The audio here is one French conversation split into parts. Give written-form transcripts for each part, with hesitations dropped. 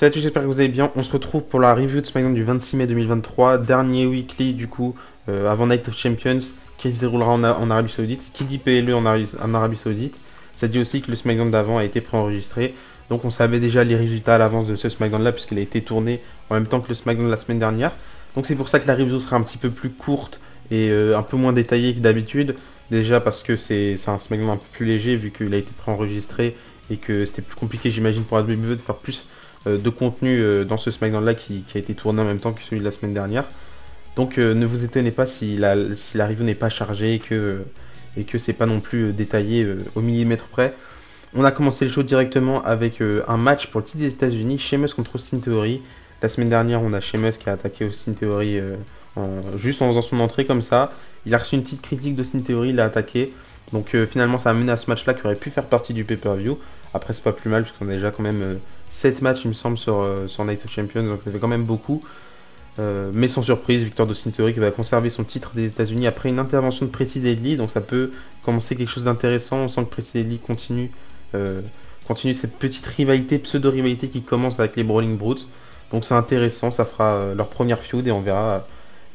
Salut à tous, j'espère que vous allez bien. On se retrouve pour la review de SmackDown du 26 mai 2023, dernier weekly du coup, avant Night of Champions, qui se déroulera en Arabie Saoudite. Qui dit PLE en Arabie Saoudite, ça dit aussi que le SmackDown d'avant a été préenregistré. Donc on savait déjà les résultats à l'avance de ce SmackDown là, puisqu'il a été tourné en même temps que le SmackDown de la semaine dernière. Donc c'est pour ça que la review sera un petit peu plus courte et un peu moins détaillée que d'habitude. Déjà parce que c'est un SmackDown un peu plus léger, vu qu'il a été préenregistré et que c'était plus compliqué, j'imagine, pour la WWE de faire plus de contenu dans ce SmackDown là qui a été tourné en même temps que celui de la semaine dernière. Donc ne vous étonnez pas si la review n'est pas chargée et que c'est pas non plus détaillé au millimètre près. On a commencé le show directement avec un match pour le titre des États-Unis, Sheamus contre Austin Theory. La semaine dernière, on a Sheamus qui a attaqué Austin Theory juste en faisant son entrée comme ça. Il a reçu une petite critique d'Austin Theory, il a attaqué. Donc finalement, ça a mené à ce match-là qui aurait pu faire partie du pay-per-view. Après, c'est pas plus mal puisqu'on a déjà quand même 7 matchs, il me semble, sur Night of Champions, donc ça fait quand même beaucoup. Mais sans surprise, victoire d'Austin Theory qui va conserver son titre des États-Unis après une intervention de Pretty Deadly, donc ça peut commencer quelque chose d'intéressant. On sent que Pretty Deadly continue cette petite rivalité, pseudo-rivalité qui commence avec les Brawling Brutes. Donc c'est intéressant, ça fera leur première feud et on verra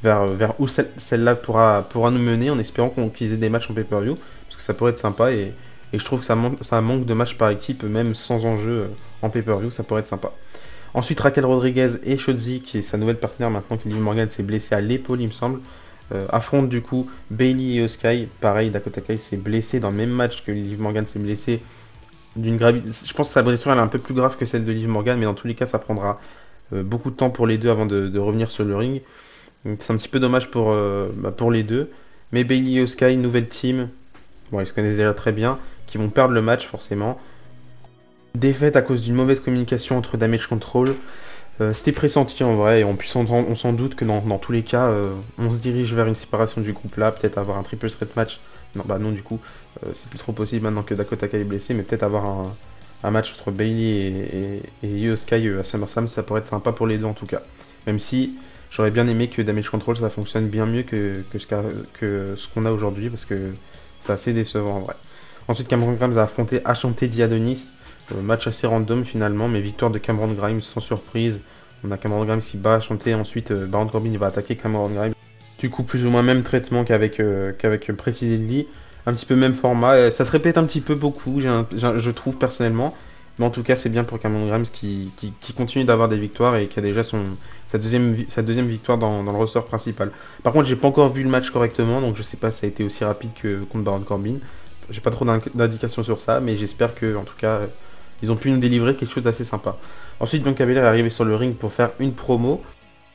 vers où celle-là pourra nous mener en espérant qu'ils aient des matchs en pay-per-view, parce que ça pourrait être sympa et je trouve que ça manque de matchs par équipe, même sans enjeu en pay-per-view, ça pourrait être sympa. Ensuite, Raquel Rodriguez et Shotzi, qui est sa nouvelle partenaire maintenant que Liv Morgan s'est blessé à l'épaule, il me semble, affrontent du coup Bayley et Oskai. Pareil, Dakota Kai s'est blessé dans le même match que Liv Morgan s'est blessé. Je pense que sa blessure elle est un peu plus grave que celle de Liv Morgan, mais dans tous les cas, ça prendra beaucoup de temps pour les deux avant de revenir sur le ring. C'est un petit peu dommage pour les deux. Mais Bayley et Oskai, nouvelle team, bon, ils se connaissent déjà très bien, qui vont perdre le match forcément. Défaite à cause d'une mauvaise communication entre Damage Control. C'était pressenti en vrai, et on s'en doute que dans tous les cas, on se dirige vers une séparation du groupe là, peut-être avoir un triple threat match. Non, bah non, du coup, c'est plus trop possible maintenant que Dakota Kai est blessé, mais peut-être avoir un match entre Bayley et Io Sky à SummerSlam, ça pourrait être sympa pour les deux en tout cas. Même si j'aurais bien aimé que Damage Control ça fonctionne bien mieux que ce qu'on a aujourd'hui, parce que c'est assez décevant en vrai. Ensuite, Cameron Grimes a affronté Ashanti Diadonis. Match assez random finalement, mais victoire de Cameron Grimes sans surprise. On a Cameron Grimes qui bat Ashanti, ensuite Baron Corbin il va attaquer Cameron Grimes. Du coup, plus ou moins même traitement qu'avec Pretty Deadly. Un petit peu même format. Ça se répète un petit peu beaucoup, je trouve personnellement. Mais en tout cas, c'est bien pour Cameron Grimes qui continue d'avoir des victoires et qui a déjà sa deuxième victoire dans le roster principal. Par contre, j'ai pas encore vu le match correctement, donc je sais pas si ça a été aussi rapide que contre Baron Corbin. J'ai pas trop d'indications sur ça, mais j'espère que, en tout cas, ils ont pu nous délivrer quelque chose d'assez sympa. Ensuite, Bianca Belair est arrivé sur le ring pour faire une promo.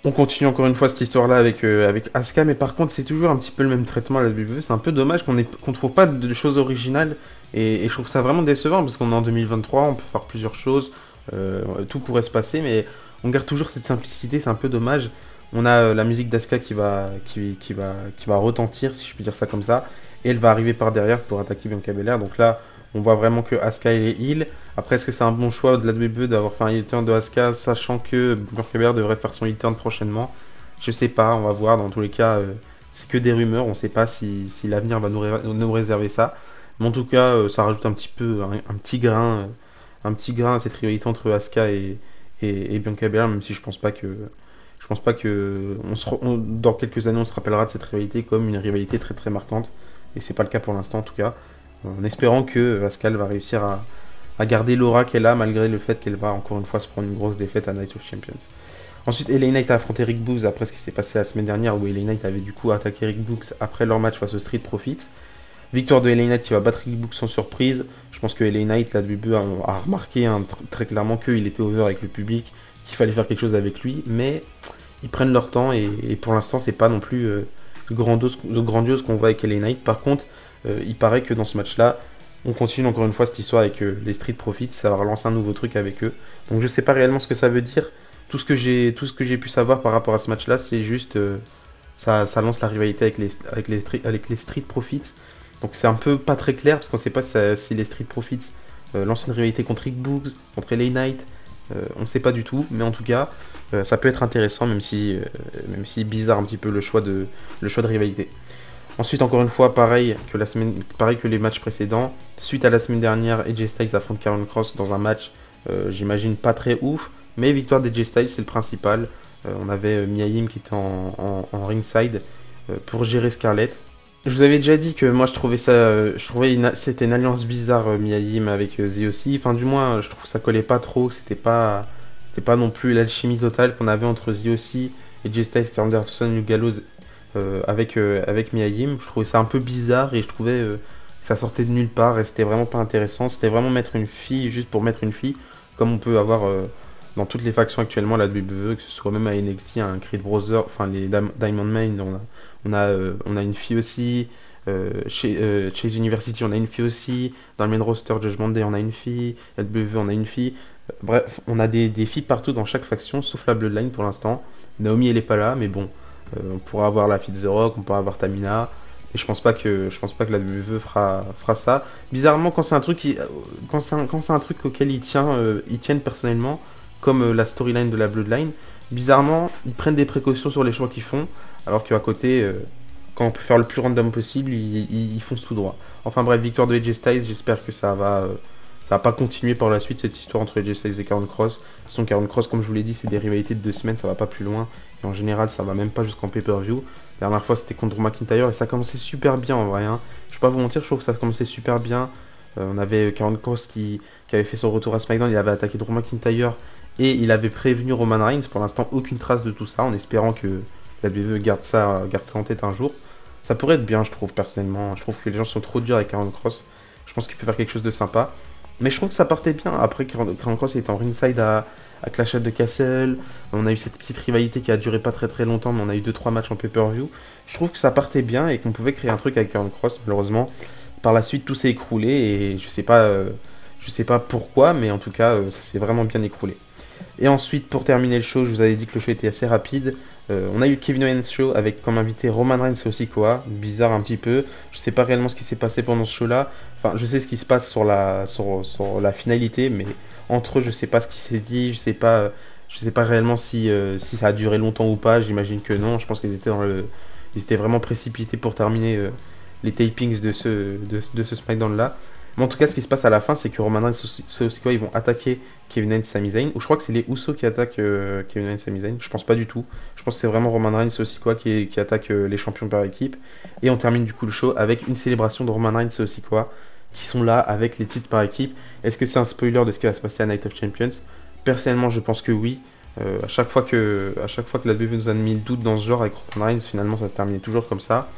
On continue encore une fois cette histoire-là avec Asuka, mais par contre, c'est toujours un petit peu le même traitement à la WWE. C'est un peu dommage qu'on trouve pas de choses originales, et je trouve ça vraiment décevant parce qu'on est en 2023, on peut faire plusieurs choses, tout pourrait se passer, mais on garde toujours cette simplicité, c'est un peu dommage. On a la musique d'Asuka qui va retentir, si je puis dire ça comme ça, et elle va arriver par derrière pour attaquer Bianca Belair. Donc là, on voit vraiment que Asuka est heal. Après, est-ce que c'est un bon choix de la WWE d'avoir fait un heel turn de Asuka, sachant que Bianca Belair devrait faire son heel turn prochainement? Je sais pas, on va voir. Dans tous les cas, c'est que des rumeurs. On sait pas si l'avenir va nous réserver ça. Mais en tout cas, ça rajoute un petit peu, un petit grain à cette rivalité entre Asuka et Bianca Belair, même si je pense pas que dans quelques années on se rappellera de cette rivalité comme une rivalité très très marquante. Et c'est pas le cas pour l'instant en tout cas. En espérant que Asuka va réussir à garder l'aura qu'elle a malgré le fait qu'elle va encore une fois se prendre une grosse défaite à Night of Champions. Ensuite, LA Knight a affronté Rick Boogs après ce qui s'est passé la semaine dernière où LA Knight avait du coup attaqué Rick Boogs après leur match face aux Street Profits. Victoire de LA Knight qui va battre Rick Boogs sans surprise. Je pense que LA Knight, la WWE, a remarqué très clairement qu'il était over avec le public, qu'il fallait faire quelque chose avec lui, mais ils prennent leur temps et pour l'instant, c'est pas non plus grandiose qu'on voit avec LA Knight. Par contre, il paraît que dans ce match-là, on continue encore une fois cette histoire avec les Street Profits, ça va relancer un nouveau truc avec eux. Donc je sais pas réellement ce que ça veut dire. Tout ce que j'ai pu savoir par rapport à ce match-là, c'est juste ça lance la rivalité avec les Street Profits. Donc c'est un peu pas très clair parce qu'on sait pas si les Street Profits lancent une rivalité contre Rick Boogs, contre LA Knight. On sait pas du tout, mais en tout cas, ça peut être intéressant, même si bizarre un petit peu le choix de rivalité. Ensuite, encore une fois, pareil que les matchs précédents. Suite à la semaine dernière, AJ Styles affronte Karrion Kross dans un match, j'imagine pas très ouf. Mais victoire d'AJ Styles, c'est le principal. On avait Mia Yim qui était en ringside pour gérer Scarlett. Je vous avais déjà dit que moi je trouvais ça, c'était une alliance bizarre Mia Yim avec The OC. Enfin du moins je trouve que ça collait pas trop, c'était pas non plus l'alchimie totale qu'on avait entre The OC et Jay Styles, Anderson, Luke Gallows avec Mia Yim. Je trouvais ça un peu bizarre et je trouvais que ça sortait de nulle part et c'était vraiment pas intéressant. C'était vraiment mettre une fille juste pour mettre une fille, comme on peut avoir dans toutes les factions actuellement la WWE, que ce soit même à NXT, un Creed Brothers, enfin les Diamond Mine, on a une fille aussi. Chez Chase University, on a une fille aussi. Dans le main roster, Judgment Day, on a une fille. La WWE, on a une fille. Bref, on a des filles partout dans chaque faction, sauf la Bloodline pour l'instant. Naomi, elle est pas là, mais bon, on pourra avoir la fille de The Rock, on pourra avoir Tamina. Et je pense pas que la WWE fera ça. Bizarrement, quand c'est un truc auquel ils tiennent personnellement, comme la storyline de la Bloodline, bizarrement, ils prennent des précautions sur les choix qu'ils font, alors qu'à côté, quand on peut faire le plus random possible, ils foncent tout droit. Enfin bref, victoire de AJ Styles, j'espère que ça va pas continuer par la suite cette histoire entre AJ Styles et Karrion Kross. De toute façon, Karrion Kross, comme je vous l'ai dit, c'est des rivalités de 2 semaines, ça va pas plus loin. Et en général, ça va même pas jusqu'en pay-per-view. La dernière fois, c'était contre Drew McIntyre et ça commençait super bien en vrai. Hein. Je vais pas vous mentir, je trouve que ça commençait super bien. On avait Karrion Kross qui avait fait son retour à SmackDown, il avait attaqué Drew McIntyre et il avait prévenu Roman Reigns. Pour l'instant, aucune trace de tout ça, en espérant que la WWE garde ça en tête un jour. Ça pourrait être bien, je trouve, personnellement. Je trouve que les gens sont trop durs avec Karrion Kross. Je pense qu'il peut faire quelque chose de sympa. Mais je trouve que ça partait bien. Après, Karrion Kross était en ringside à Clash at the Castle. On a eu cette petite rivalité qui a duré pas très très longtemps, mais on a eu 2-3 matchs en pay-per-view. Je trouve que ça partait bien et qu'on pouvait créer un truc avec Karrion Kross. Malheureusement, par la suite, tout s'est écroulé et je sais pas pourquoi, mais en tout cas, ça s'est vraiment bien écroulé. Et ensuite, pour terminer le show, je vous avais dit que le show était assez rapide. On a eu Kevin Owens Show avec comme invité Roman Reigns et Sikoa. Bizarre un petit peu. Je sais pas réellement ce qui s'est passé pendant ce show-là. Enfin, je sais ce qui se passe sur sur la finalité, mais entre eux, je sais pas ce qui s'est dit. Je sais pas réellement si ça a duré longtemps ou pas. J'imagine que non. Je pense ils étaient vraiment précipités pour terminer les tapings de ce SmackDown-là. Mais en tout cas, ce qui se passe à la fin, c'est que Roman Reigns et Sikoa ils vont attaquer Kevin Owens et Sami Zayn. Ou je crois que c'est les Usos qui attaquent Kevin Owens et Sami Zayn. Je pense pas du tout. Je pense que c'est vraiment Roman Reigns et Sikoa qui attaquent les champions par équipe. Et on termine du coup le show avec une célébration de Roman Reigns et Sikoa qui sont là avec les titres par équipe. Est-ce que c'est un spoiler de ce qui va se passer à Night of Champions? Personnellement, je pense que oui. À chaque fois que la WWE nous a mis le doute dans ce genre avec Roman Reigns, finalement ça se terminait toujours comme ça.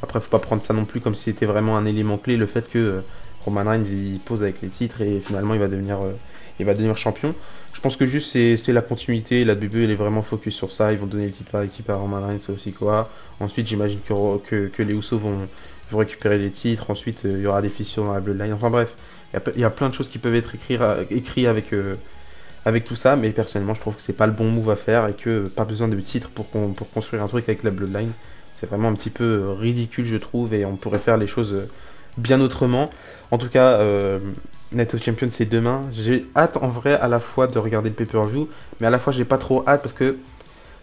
Après, faut pas prendre ça non plus comme si c'était vraiment un élément clé, le fait que Roman Reigns il pose avec les titres et finalement il va devenir champion. Je pense que juste c'est la continuité, la WWE elle est vraiment focus sur ça, ils vont donner le titre par équipe à Roman Reigns et aussi quoi. Ensuite j'imagine que les Usos vont récupérer les titres, ensuite il y aura des fissures dans la Bloodline, enfin bref, il y a plein de choses qui peuvent être écrites avec tout ça, mais personnellement je trouve que c'est pas le bon move à faire et que pas besoin de titre pour construire un truc avec la Bloodline. C'est vraiment un petit peu ridicule je trouve et on pourrait faire les choses bien autrement. En tout cas, Night of Champions c'est demain. J'ai hâte en vrai à la fois de regarder le pay-per-view, mais à la fois j'ai pas trop hâte parce que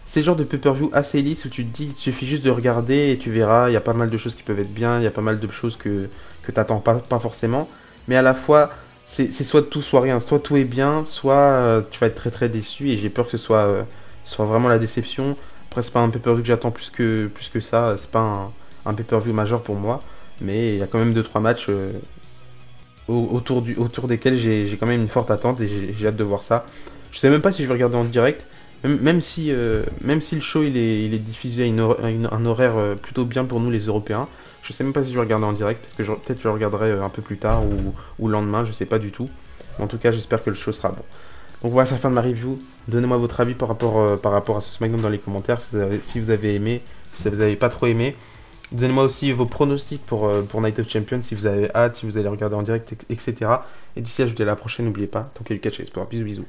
c'est le genre de pay-per-view assez lisse où tu te dis il suffit juste de regarder et tu verras, il y a pas mal de choses qui peuvent être bien, il y a pas mal de choses que t'attends pas forcément, mais à la fois c'est soit tout soit rien, soit tout est bien, soit tu vas être très très déçu et j'ai peur que soit vraiment la déception. Après c'est pas un pay-per-view que j'attends plus que ça, c'est pas un pay-per-view majeur pour moi, mais il y a quand même 2-3 matchs autour desquels j'ai quand même une forte attente et j'ai hâte de voir ça. Je sais même pas si je vais regarder en direct, même si le show il est diffusé à un horaire plutôt bien pour nous les Européens. Je sais même pas si je vais regarder en direct parce que peut-être je le regarderai un peu plus tard ou le lendemain, je sais pas du tout. Mais en tout cas, j'espère que le show sera bon. Donc voilà, c'est la fin de ma review. Donnez-moi votre avis par rapport à ce SmackDown dans les commentaires si vous avez aimé, si vous avez pas trop aimé. Donnez-moi aussi vos pronostics pour Night of Champions, si vous avez hâte, si vous allez regarder en direct, etc. Et d'ici là, je vous dis à la prochaine, n'oubliez pas, tant qu'il y a du catch et sport. Bisous bisous.